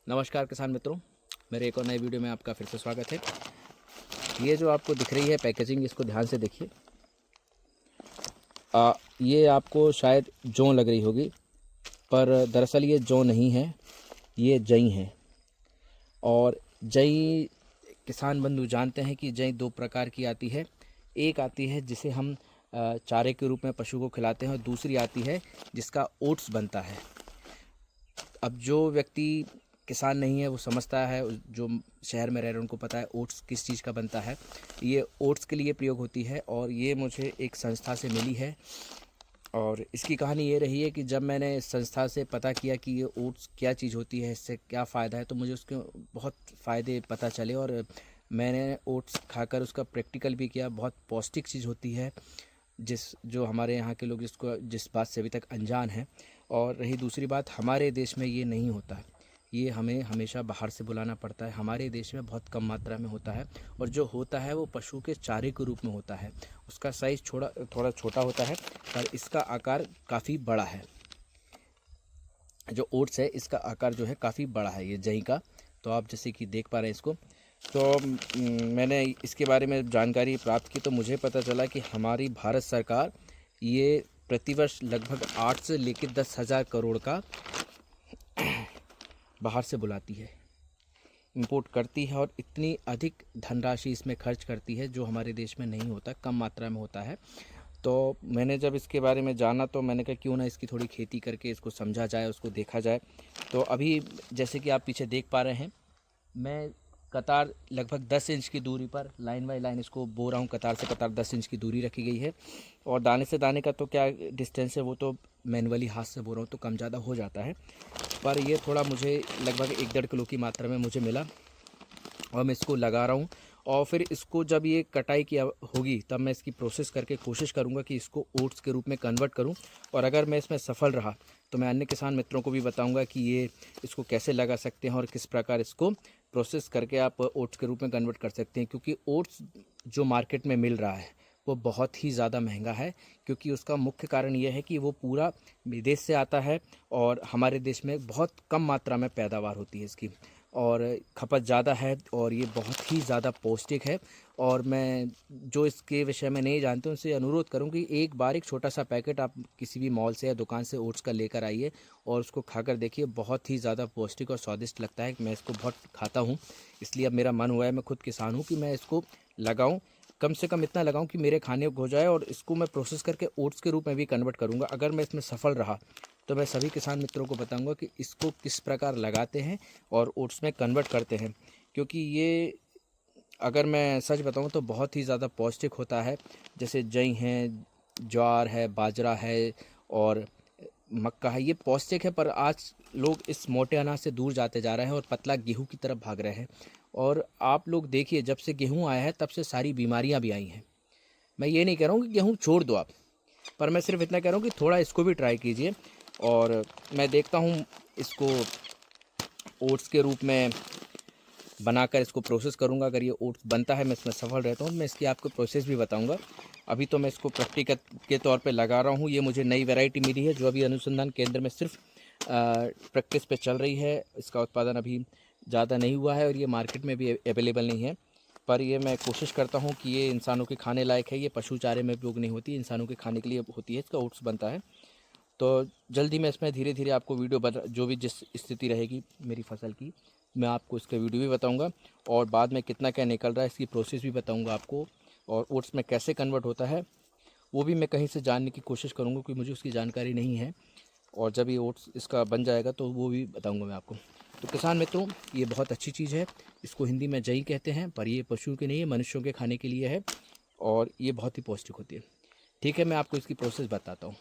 नमस्कार किसान मित्रों, मेरे एक और नए वीडियो में आपका फिर से स्वागत है। ये जो आपको दिख रही है पैकेजिंग, इसको ध्यान से देखिए। ये आपको शायद जौ लग रही होगी, पर दरअसल ये जौ नहीं है, ये जई है। और जई, किसान बंधु जानते हैं कि जई दो प्रकार की आती है। एक आती है जिसे हम चारे के रूप में पशु को खिलाते हैं, और दूसरी आती है जिसका ओट्स बनता है। अब जो व्यक्ति किसान नहीं है वो समझता है, जो शहर में रह रहे हैं उनको पता है ओट्स किस चीज़ का बनता है। ये ओट्स के लिए प्रयोग होती है, और ये मुझे एक संस्था से मिली है। और इसकी कहानी ये रही है कि जब मैंने इस संस्था से पता किया कि ये ओट्स क्या चीज़ होती है, इससे क्या फ़ायदा है, तो मुझे उसके बहुत फ़ायदे पता चले। और मैंने ओट्स खाकर उसका प्रैक्टिकल भी किया। बहुत पौष्टिक चीज़ होती है, जो हमारे यहाँ के लोग जिस बात से अभी तक अनजान हैं। और रही दूसरी बात, हमारे देश में ये नहीं होता है, ये हमें हमेशा बाहर से बुलाना पड़ता है। हमारे देश में बहुत कम मात्रा में होता है, और जो होता है वो पशु के चारे के रूप में होता है। उसका साइज़ थोड़ा छोटा होता है, पर इसका आकार काफ़ी बड़ा है। जो ओट्स है इसका आकार जो है काफ़ी बड़ा है, ये जई का। तो आप जैसे कि देख पा रहे हैं इसको। तो मैंने इसके बारे में जानकारी प्राप्त की, तो मुझे पता चला कि हमारी भारत सरकार ये प्रतिवर्ष लगभग 8 से लेकर 10,000 करोड़ का बाहर से बुलाती है, इंपोर्ट करती है, और इतनी अधिक धनराशि इसमें खर्च करती है जो हमारे देश में नहीं होता, कम मात्रा में होता है। तो मैंने जब इसके बारे में जाना तो मैंने कहा क्यों ना इसकी थोड़ी खेती करके इसको समझा जाए, उसको देखा जाए। तो अभी जैसे कि आप पीछे देख पा रहे हैं, मैं कतार लगभग 10 इंच की दूरी पर लाइन बाय लाइन इसको बो रहा हूँ। कतार से कतार 10 इंच की दूरी रखी गई है, और दाने से दाने का तो क्या डिस्टेंस है, वो तो मैनुअली हाथ से बो रहा हूँ, तो कम ज़्यादा हो जाता है। पर ये थोड़ा मुझे लगभग 1-1.5 किलो की मात्रा में मुझे मिला, और मैं इसको लगा रहा हूँ। और फिर इसको जब ये कटाई की होगी तब मैं इसकी प्रोसेस करके कोशिश करूँगा कि इसको ओट्स के रूप में कन्वर्ट करूँ। और अगर मैं इसमें सफल रहा तो मैं अन्य किसान मित्रों को भी बताऊँगा कि ये इसको कैसे लगा सकते हैं, और किस प्रकार इसको प्रोसेस करके आप ओट्स के रूप में कन्वर्ट कर सकते हैं। क्योंकि ओट्स जो मार्केट में मिल रहा है वो बहुत ही ज़्यादा महंगा है, क्योंकि उसका मुख्य कारण ये है कि वो पूरा विदेश से आता है, और हमारे देश में बहुत कम मात्रा में पैदावार होती है इसकी, और खपत ज़्यादा है, और ये बहुत ही ज़्यादा पौष्टिक है। और मैं जो इसके विषय में नहीं जानते उनसे अनुरोध करूँ कि एक बार एक छोटा सा पैकेट आप किसी भी मॉल से या दुकान से ओट्स का लेकर आइए, और उसको खाकर देखिए। बहुत ही ज़्यादा पौष्टिक और स्वादिष्ट लगता है। मैं इसको बहुत खाता हूँ, इसलिए अब मेरा मन हुआ है, मैं खुद किसान हूँ, कि मैं इसको लगाऊँ। कम से कम इतना लगाऊं कि मेरे खाने को हो जाए, और इसको मैं प्रोसेस करके ओट्स के रूप में भी कन्वर्ट करूंगा। अगर मैं इसमें सफल रहा तो मैं सभी किसान मित्रों को बताऊंगा कि इसको किस प्रकार लगाते हैं और ओट्स में कन्वर्ट करते हैं। क्योंकि ये, अगर मैं सच बताऊं तो बहुत ही ज़्यादा पौष्टिक होता है। जैसे जई हैं, ज्वार है, बाजरा है, और मक्का है, ये पौष्टिक है। पर आज लोग इस मोटे अनाज से दूर जाते जा रहे हैं और पतला गेहूं की तरफ भाग रहे हैं। और आप लोग देखिए, जब से गेहूं आया है तब से सारी बीमारियां भी आई हैं। मैं ये नहीं कह रहा हूँ कि गेहूं छोड़ दो आप, पर मैं सिर्फ इतना कह रहा हूँ कि थोड़ा इसको भी ट्राई कीजिए। और मैं देखता हूँ इसको ओट्स के रूप में बनाकर इसको प्रोसेस करूँगा। अगर ये ओट्स बनता है, मैं इसमें सफल रहता हूँ, मैं इसकी आपको प्रोसेस भी बताऊँगा। अभी तो मैं इसको प्रैक्टिकल के तौर पे लगा रहा हूँ। ये मुझे नई वैरायटी मिली है, जो अभी अनुसंधान केंद्र में सिर्फ प्रैक्टिस पे चल रही है। इसका उत्पादन अभी ज़्यादा नहीं हुआ है, और ये मार्केट में भी अवेलेबल नहीं है। पर ये मैं कोशिश करता हूँ कि ये इंसानों के खाने लायक है। ये पशु चारे में उपयोग नहीं होती, इंसानों के खाने के लिए होती है। इसका ओट्स बनता है। तो जल्दी मैं इसमें धीरे धीरे आपको वीडियो बता, जो भी जिस स्थिति रहेगी मेरी फसल की, मैं आपको इसका वीडियो भी बताऊंगा, और बाद में कितना क्या निकल रहा है इसकी प्रोसेस भी बताऊंगा आपको। और ओट्स में कैसे कन्वर्ट होता है वो भी मैं कहीं से जानने की कोशिश करूंगा, क्योंकि मुझे उसकी जानकारी नहीं है। और जब ये ओट्स इसका बन जाएगा तो वो भी बताऊंगा मैं आपको। तो किसान मित्रों, ये बहुत अच्छी चीज़ है। इसको हिंदी में जई कहते हैं, पर ये पशुओं के नहीं है, मनुष्यों के खाने के लिए है, और ये बहुत ही पौष्टिक होती है। ठीक है, मैं आपको इसकी प्रोसेस बताता हूँ।